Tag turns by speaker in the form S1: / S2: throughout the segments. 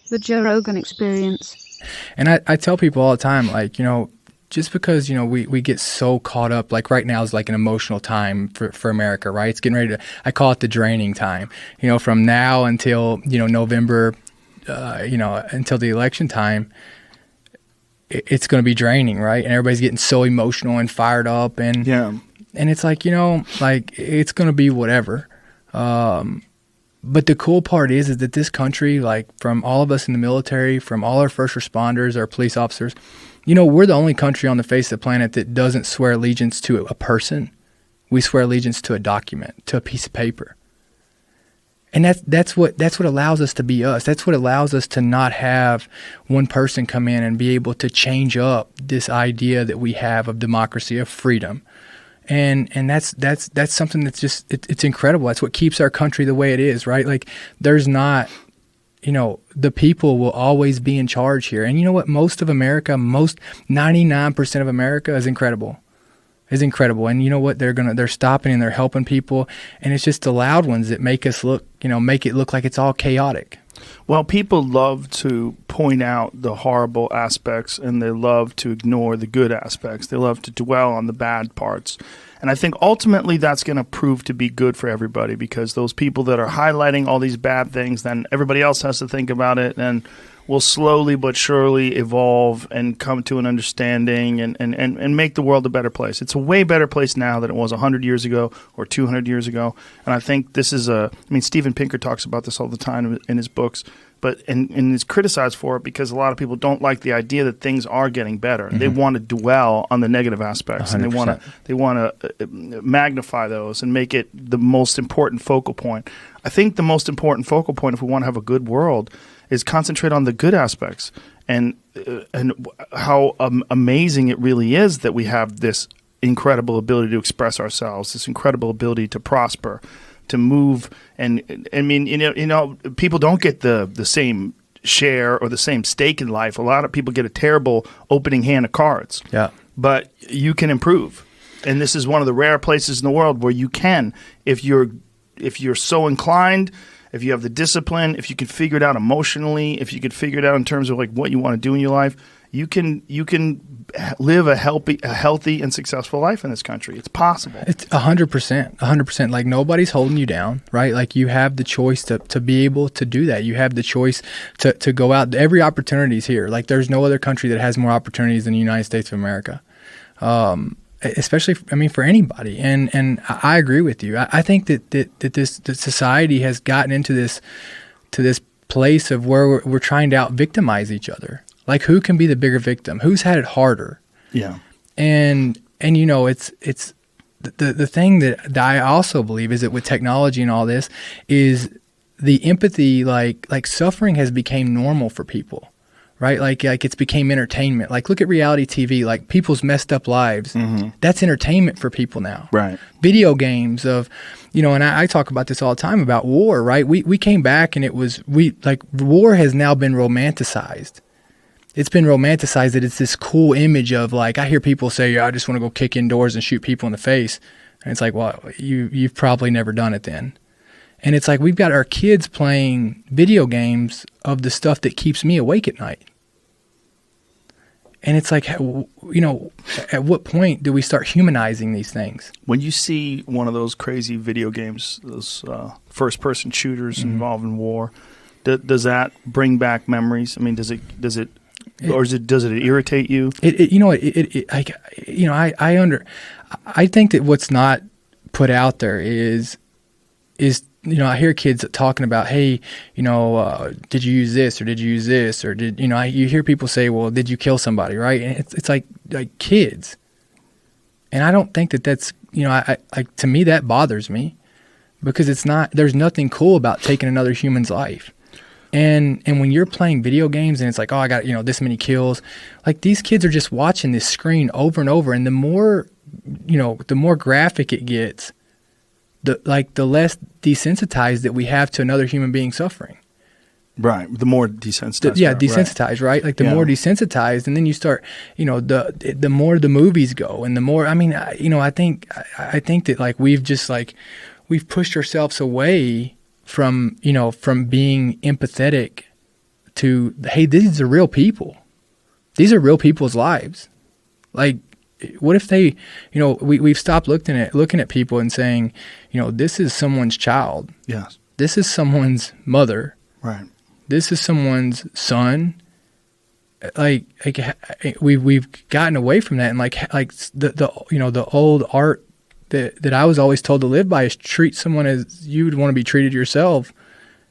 S1: The Joe Rogan Experience.
S2: And I tell people all the time, like, just because, we get so caught up, like right now is like an emotional time for America, right? It's getting ready I call it the draining time, from now until, November, until the election time, it's going to be draining, right? And everybody's getting so emotional and fired up. And, and it's like, like it's going to be whatever. But the cool part is that this country, like from all of us in the military, from all our first responders, our police officers, we're the only country on the face of the planet that doesn't swear allegiance to a person. We swear allegiance to a document, to a piece of paper. And that's what allows us to be us. That's what allows us to not have one person come in and be able to change up this idea that we have of democracy, of freedom. And that's something that's just it's incredible. That's what keeps our country the way it is, right? Like there's not, the people will always be in charge here. And you know what? Most of America, 99% of America is incredible. And you know what? They're stopping and they're helping people. And it's just the loud ones that make us make it look like it's all chaotic.
S3: Well, people love to point out the horrible aspects and they love to ignore the good aspects. They love to dwell on the bad parts. And I think ultimately that's going to prove to be good for everybody, because those people that are highlighting all these bad things, then everybody else has to think about it and will slowly but surely evolve and come to an understanding and make the world a better place. It's a way better place now than it was 100 years ago or 200 years ago. And I think this is Steven Pinker talks about this all the time in his books, and is criticized for it because a lot of people don't like the idea that things are getting better. Mm-hmm. They want to dwell on the negative aspects 100%. And they want to magnify those and make it the most important focal point. I think the most important focal point, if we want to have a good world, is concentrate on the good aspects and how amazing it really is that we have this incredible ability to express ourselves, this incredible ability to prosper, to move. And I mean, people don't get the same share or the same stake in life. A lot of people get a terrible opening hand of cards.
S2: Yeah.
S3: But you can improve. And this is one of the rare places in the world where you can, if you're so inclined, if you have the discipline, if you can figure it out emotionally, if you can figure it out in terms of like what you want to do in your life, you can live a healthy and successful life in this country. It's possible.
S2: It's 100%. Like nobody's holding you down, right? Like you have the choice to be able to do that. You have the choice to go out. Every opportunity is here. Like there's no other country that has more opportunities than the United States of America. Especially, for anybody. And I agree with you. I think that society has gotten into this place of where we're trying to out-victimize each other. Like who can be the bigger victim? Who's had it harder?
S3: Yeah.
S2: And it's the thing that I also believe is that with technology and all this is the empathy, like suffering has become normal for people. Right? Like it's became entertainment. Like look at reality TV, like people's messed up lives. Mm-hmm. That's entertainment for people now.
S3: Right.
S2: Video games of, and I talk about this all the time about war, right? We came back and war has now been romanticized. It's been romanticized that it's this cool image of like, I hear people say, yeah, I just want to go kick indoors and shoot people in the face. And it's like, well, you've probably never done it then. And it's like we've got our kids playing video games of the stuff that keeps me awake at night. And it's like, at what point do we start humanizing these things?
S3: When you see one of those crazy video games, those first-person shooters mm-hmm. involving war, does that bring back memories? I mean, does it irritate you? I think that what's not put out there is I hear kids talking about, hey, did you use this or did you use this or did you hear people say, well, did you kill somebody, right? And it's like kids, and I don't think that's to me that bothers me because there's nothing cool about taking another human's life. And when you're playing video games and it's like, oh, I got this many kills, like these kids are just watching this screen over and over, and the more graphic it gets, the less desensitized that we have to another human being suffering. Right. The more desensitized.
S2: Desensitized, right? Like the more desensitized, and then you start, the more the movies go, and the more. I think that like we've pushed ourselves away from being empathetic to, hey, these are real people. These are real people's lives. Like, what if they, we've stopped looking at people and saying, this is someone's child.
S3: Yes.
S2: This is someone's mother.
S3: Right.
S2: This is someone's son. Like we've gotten away from that, and like the old art that I was always told to live by is treat someone as you would want to be treated yourself.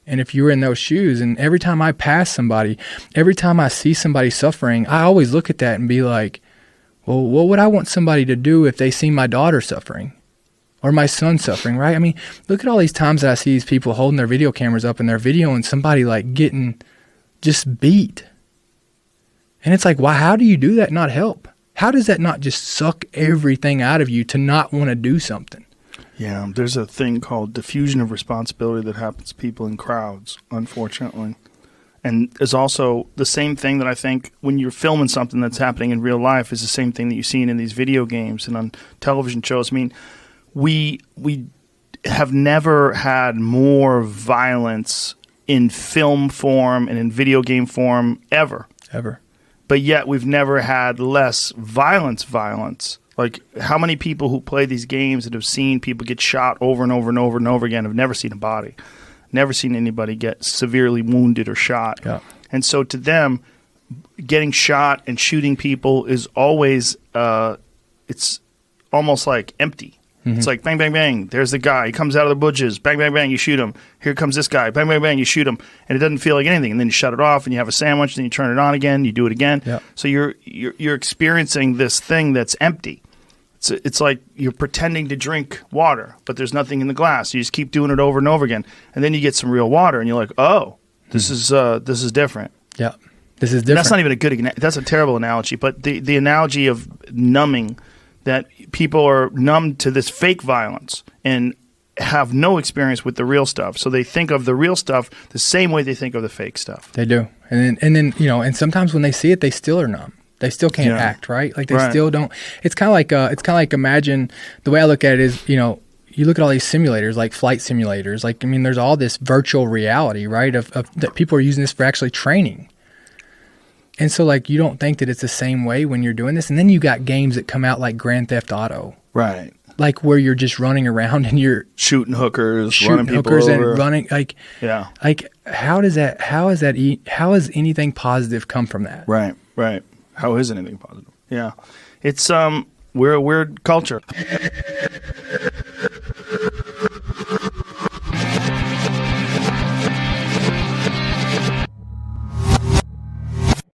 S2: And if you were in those shoes, and every time I pass somebody, every time I see somebody suffering, I always look at that and be like, well, what would I want somebody to do if they see my daughter suffering or my son suffering, right? I mean, look at all these times that I see these people holding their video cameras up and they're videoing somebody like getting just beat. And it's like, why? How do you do that and not help? How does that not just suck everything out of you to not want to do something?
S3: Yeah, there's a thing called diffusion of responsibility that happens to people in crowds, unfortunately. And there's also the same thing that I think when you're filming something that's happening in real life is the same thing that you've seen in these video games and on television shows. I mean, we have never had more violence in film form and in video game form ever. But yet we've never had less violence. Like, how many people who play these games that have seen people get shot over and over and over and over again have never seen a body, never seen anybody get severely wounded or shot.
S2: Yeah.
S3: And so to them, getting shot and shooting people is always, it's almost like empty. Mm-hmm. It's like bang, bang, bang. There's the guy. He comes out of the bushes. Bang, bang, bang. You shoot him. Here comes this guy. Bang, bang, bang. You shoot him. And it doesn't feel like anything. And then you shut it off and you have a sandwich. Then you turn it on again. You do it again.
S2: Yep.
S3: So you're experiencing this thing that's empty. It's like you're pretending to drink water, but there's nothing in the glass. You just keep doing it over and over again. And then you get some real water and you're like, oh, this is different.
S2: Yeah. This is different.
S3: And that's not even a good – that's a terrible analogy. But the analogy of numbing, that people are numb to this fake violence and have no experience with the real stuff. So they think of the real stuff the same way they think of the fake stuff.
S2: They do. And then and sometimes when they see it, they still are numb. They still can't act, right? Like they still don't. It's kind of like imagine, the way I look at it is, you look at all these simulators, like flight simulators. Like, I mean, there's all this virtual reality, right? Of that people are using this for actually training. And so, like, you don't think that it's the same way when you're doing this. And then you got games that come out like Grand Theft Auto.
S3: Right.
S2: Like where you're just running around and you're
S3: shooting hookers, running people
S2: over.
S3: And
S2: running, like,
S3: yeah.
S2: Like, how has anything positive come from that?
S3: Right. How is anything positive? Yeah. It's we're a weird culture.